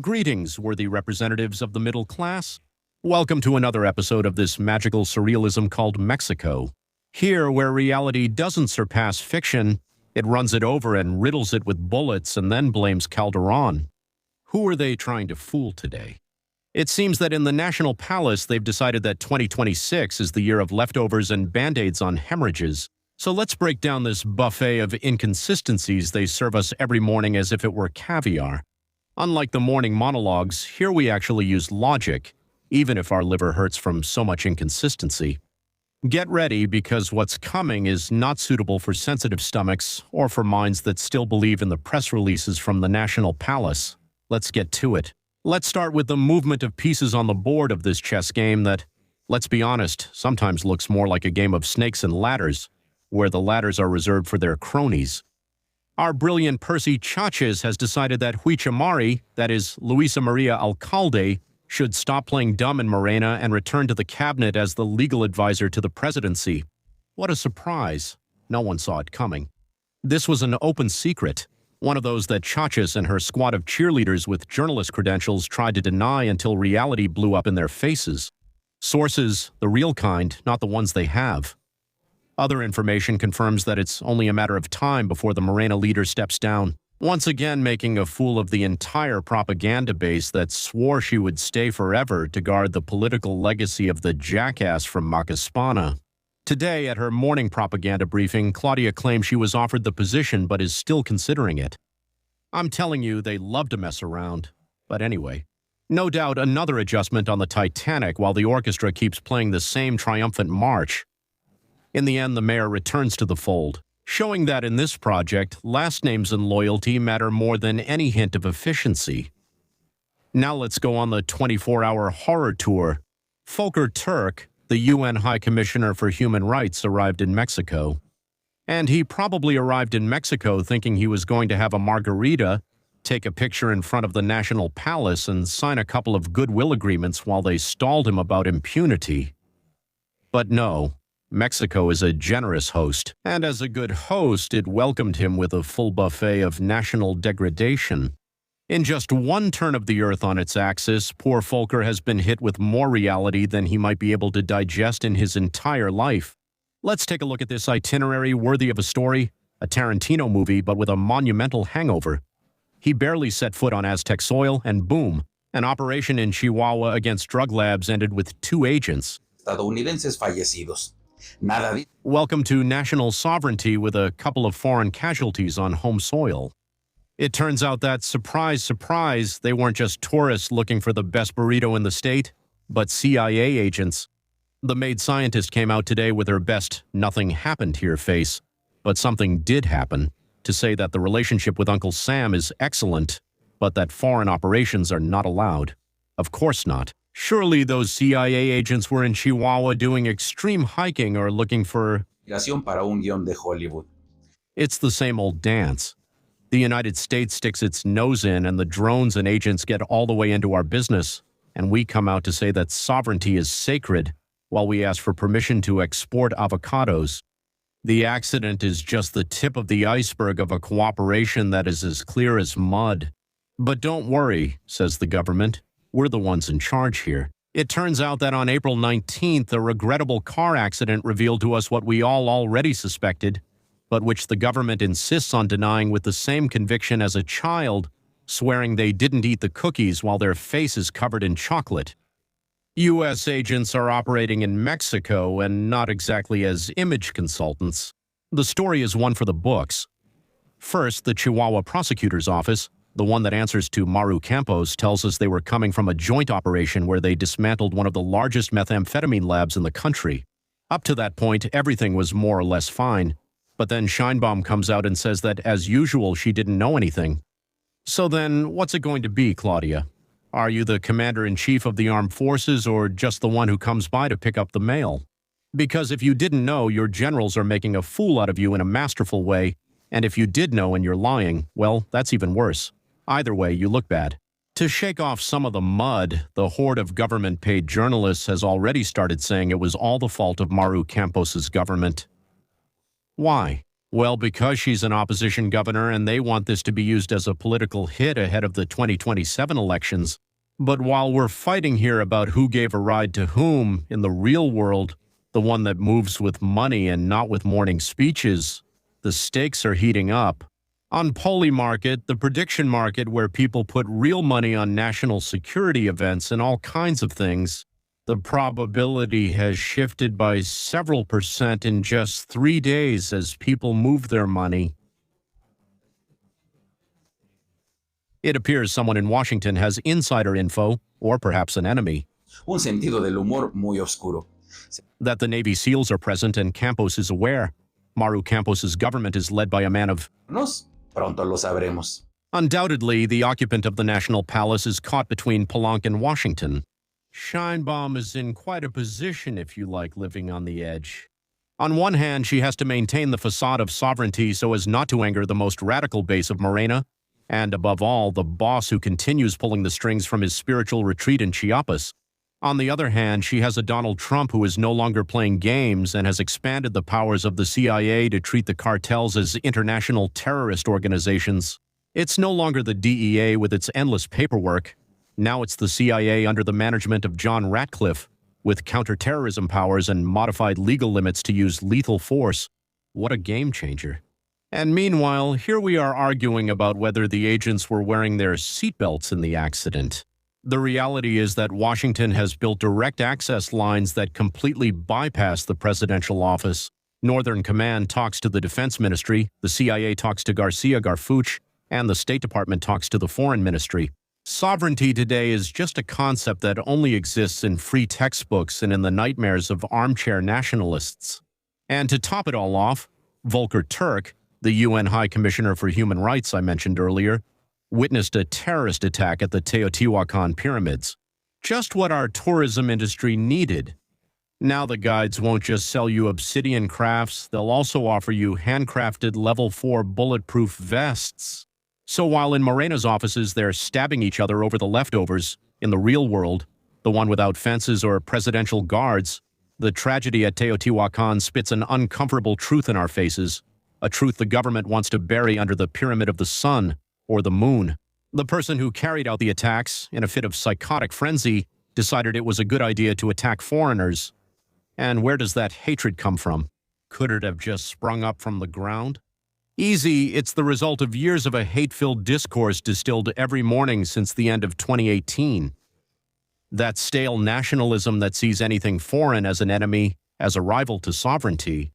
Greetings, worthy representatives of the middle class. Welcome to another episode of this magical surrealism called Mexico. Here, where reality doesn't surpass fiction, it runs it over and riddles it with bullets and then blames Calderon. Who are they trying to fool today? It seems that in the National Palace they've decided that 2026 is the year of leftovers and band-aids on hemorrhages. So let's break down this buffet of inconsistencies they serve us every morning as if it were caviar. Unlike the morning monologues, here we actually use logic, even if our liver hurts from so much inconsistency. Get ready, because what's coming is not suitable for sensitive stomachs or for minds that still believe in the press releases from the National Palace. Let's get to it. Let's start with the movement of pieces on the board of this chess game that, let's be honest, sometimes looks more like a game of snakes and ladders, where the ladders are reserved for their cronies. Our brilliant Percy Chaches has decided that Huichamari, that is, Luisa Maria Alcalde, should stop playing dumb in Morena and return to the cabinet as the legal advisor to the presidency. What a surprise. No one saw it coming. This was an open secret, one of those that Chaches and her squad of cheerleaders with journalist credentials tried to deny until reality blew up in their faces. Sources, the real kind, not the ones they have. Other information confirms that it's only a matter of time before the Morena leader steps down, once again making a fool of the entire propaganda base that swore she would stay forever to guard the political legacy of the jackass from Macaspana. Today, at her morning propaganda briefing, Claudia claimed she was offered the position but is still considering it. I'm telling you, they love to mess around. But anyway, no doubt another adjustment on the Titanic while the orchestra keeps playing the same triumphant march. In the end, the mayor returns to the fold, showing that in this project, last names and loyalty matter more than any hint of efficiency. Now let's go on the 24-hour horror tour. Volker Turk, the UN High Commissioner for Human Rights, arrived in Mexico. And he probably arrived in Mexico thinking he was going to have a margarita, take a picture in front of the National Palace, and sign a couple of goodwill agreements while they stalled him about impunity. But no. Mexico is a generous host, and as a good host, it welcomed him with a full buffet of national degradation. In just one turn of the earth on its axis, poor Volker has been hit with more reality than he might be able to digest in his entire life. Let's take a look at this itinerary worthy of a story, a Tarantino movie but with a monumental hangover. He barely set foot on Aztec soil, and boom, an operation in Chihuahua against drug labs ended with 2 agents. Estadounidenses fallecidos. Welcome to national sovereignty with a couple of foreign casualties on home soil. It turns out that, surprise, surprise, they weren't just tourists looking for the best burrito in the state, but CIA agents. The maid scientist came out today with her best "nothing happened here" face, but something did happen, to say that the relationship with Uncle Sam is excellent, but that foreign operations are not allowed. Of course not. Surely those CIA agents were in Chihuahua doing extreme hiking or looking for... Para un guion de Hollywood. It's the same old dance. The United States sticks its nose in and the drones and agents get all the way into our business, and we come out to say that sovereignty is sacred while we ask for permission to export avocados. The accident is just the tip of the iceberg of a cooperation that is as clear as mud. But don't worry, says the government. We're the ones in charge here. It turns out that on April 19th, a regrettable car accident revealed to us what we all already suspected, but which the government insists on denying with the same conviction as a child, swearing they didn't eat the cookies while their face is covered in chocolate. U.S. agents are operating in Mexico and not exactly as image consultants. The story is one for the books. First, the Chihuahua prosecutor's office, the one that answers to Maru Campos, tells us they were coming from a joint operation where they dismantled one of the largest methamphetamine labs in the country. Up to that point, everything was more or less fine. But then Scheinbaum comes out and says that, as usual, she didn't know anything. So then, what's it going to be, Claudia? Are you the commander-in-chief of the armed forces or just the one who comes by to pick up the mail? Because if you didn't know, your generals are making a fool out of you in a masterful way, and if you did know and you're lying, well, that's even worse. Either way, you look bad. To shake off some of the mud, the horde of government-paid journalists has already started saying it was all the fault of Maru Campos's government. Why? Well, because she's an opposition governor and they want this to be used as a political hit ahead of the 2027 elections. But while we're fighting here about who gave a ride to whom, in the real world, the one that moves with money and not with morning speeches, the stakes are heating up. On Polymarket, the prediction market where people put real money on national security events and all kinds of things, the probability has shifted by several percent in just 3 days as people move their money. It appears someone in Washington has insider info, or perhaps an enemy, Un sentido del humor muy oscuro. that the Navy SEALs are present and Campos is aware. Maru Campos's government is led by a man of... Nos pronto lo sabremos. Undoubtedly, the occupant of the National Palace is caught between Palenque and Washington. Scheinbaum is in quite a position, if you like, living on the edge. On one hand, she has to maintain the facade of sovereignty so as not to anger the most radical base of Morena, and above all, the boss who continues pulling the strings from his spiritual retreat in Chiapas. On the other hand, she has a Donald Trump who is no longer playing games and has expanded the powers of the CIA to treat the cartels as international terrorist organizations. It's no longer the DEA with its endless paperwork. Now it's the CIA under the management of John Ratcliffe, with counterterrorism powers and modified legal limits to use lethal force. What a game changer. And meanwhile, here we are arguing about whether the agents were wearing their seatbelts in the accident. The reality is that Washington has built direct access lines that completely bypass the presidential office. Northern Command talks to the Defense Ministry, the CIA talks to Garcia Garfuch, and the State Department talks to the Foreign Ministry. Sovereignty today is just a concept that only exists in free textbooks and in the nightmares of armchair nationalists. And to top it all off, Volker Turk, the UN High Commissioner for Human Rights I mentioned earlier, witnessed a terrorist attack at the Teotihuacan pyramids. Just what our tourism industry needed. Now the guides won't just sell you obsidian crafts, they'll also offer you handcrafted level 4 bulletproof vests. So while in Morena's offices they're stabbing each other over the leftovers, in the real world, the one without fences or presidential guards, the tragedy at Teotihuacan spits an uncomfortable truth in our faces, a truth the government wants to bury under the pyramid of the sun or the moon. The person who carried out the attacks, in a fit of psychotic frenzy, decided it was a good idea to attack foreigners. And where does that hatred come from? Could it have just sprung up from the ground? Easy, it's the result of years of a hate-filled discourse distilled every morning since the end of 2018. That stale nationalism that sees anything foreign as an enemy, as a rival to sovereignty.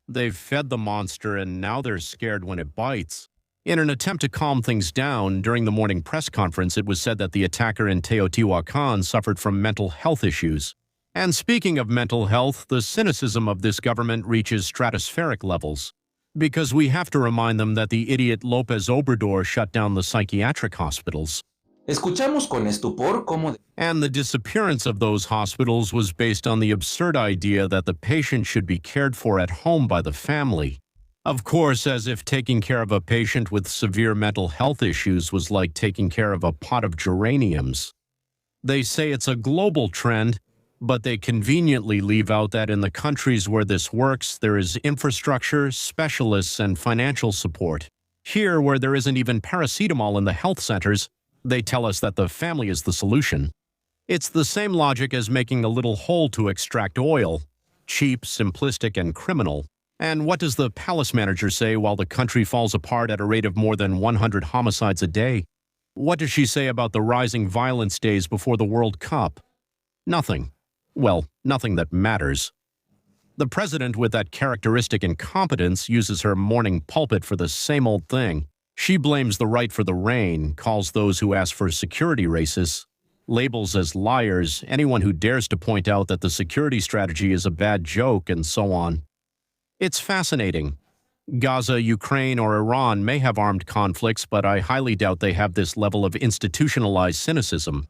They've fed the monster and now they're scared when it bites. In an attempt to calm things down, during the morning press conference it was said that the attacker in Teotihuacan suffered from mental health issues. And speaking of mental health, the cynicism of this government reaches stratospheric levels. Because we have to remind them that the idiot López Obrador shut down the psychiatric hospitals. Escuchamos con estupor cómo... And the disappearance of those hospitals was based on the absurd idea that the patient should be cared for at home by the family. Of course, as if taking care of a patient with severe mental health issues was like taking care of a pot of geraniums. They say it's a global trend, but they conveniently leave out that in the countries where this works, there is infrastructure, specialists, and financial support. Here, where there isn't even paracetamol in the health centers, they tell us that the family is the solution. It's the same logic as making a little hole to extract oil. Cheap, simplistic, and criminal. And what does the palace manager say while the country falls apart at a rate of more than 100 homicides a day? What does she say about the rising violence days before the World Cup? Nothing. Well, nothing that matters. The president, with that characteristic incompetence, uses her morning pulpit for the same old thing. She blames the right for the rain, calls those who ask for security racists, labels as liars anyone who dares to point out that the security strategy is a bad joke, and so on. It's fascinating. Gaza, Ukraine, or Iran may have armed conflicts, but I highly doubt they have this level of institutionalized cynicism.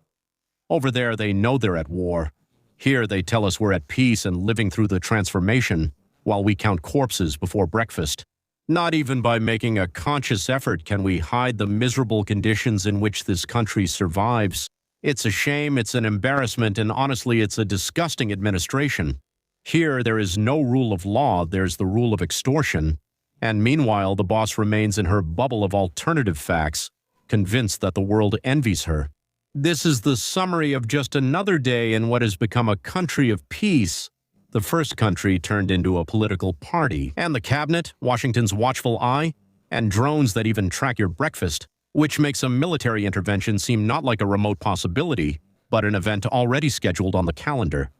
Over there, they know they're at war. Here, they tell us we're at peace and living through the transformation, while we count corpses before breakfast. Not even by making a conscious effort can we hide the miserable conditions in which this country survives. It's a shame, it's an embarrassment, and honestly, it's a disgusting administration. Here, there is no rule of law, there's the rule of extortion. And meanwhile, the boss remains in her bubble of alternative facts, convinced that the world envies her. This is the summary of just another day in what has become a country of peace. The first country turned into a political party, and the cabinet, Washington's watchful eye, and drones that even track your breakfast, which makes a military intervention seem not like a remote possibility, but an event already scheduled on the calendar.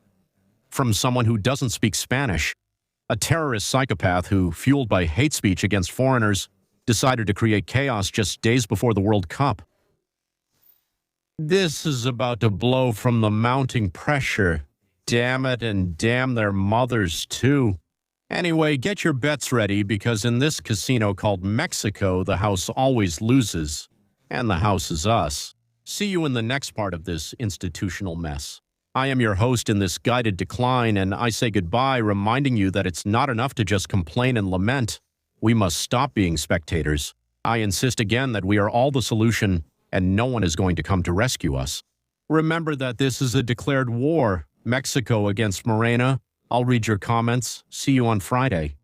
From someone who doesn't speak Spanish, a terrorist psychopath who, fueled by hate speech against foreigners, decided to create chaos just days before the World Cup. This is about to blow from the mounting pressure. Damn it, and damn their mothers, too. Anyway, get your bets ready, because in this casino called Mexico, the house always loses. And the house is us. See you in the next part of this institutional mess. I am your host in this guided decline, and I say goodbye, reminding you that it's not enough to just complain and lament. We must stop being spectators. I insist again that we are all the solution, and no one is going to come to rescue us. Remember that this is a declared war. Mexico against Morena. I'll read your comments. See you on Friday.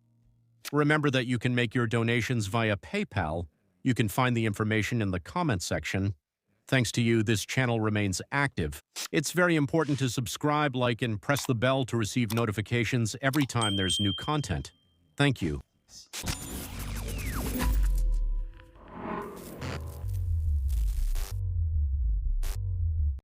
Remember that you can make your donations via PayPal. You can find the information in the comment section. Thanks to you, this channel remains active. It's very important to subscribe, like, and press the bell to receive notifications every time there's new content. Thank you.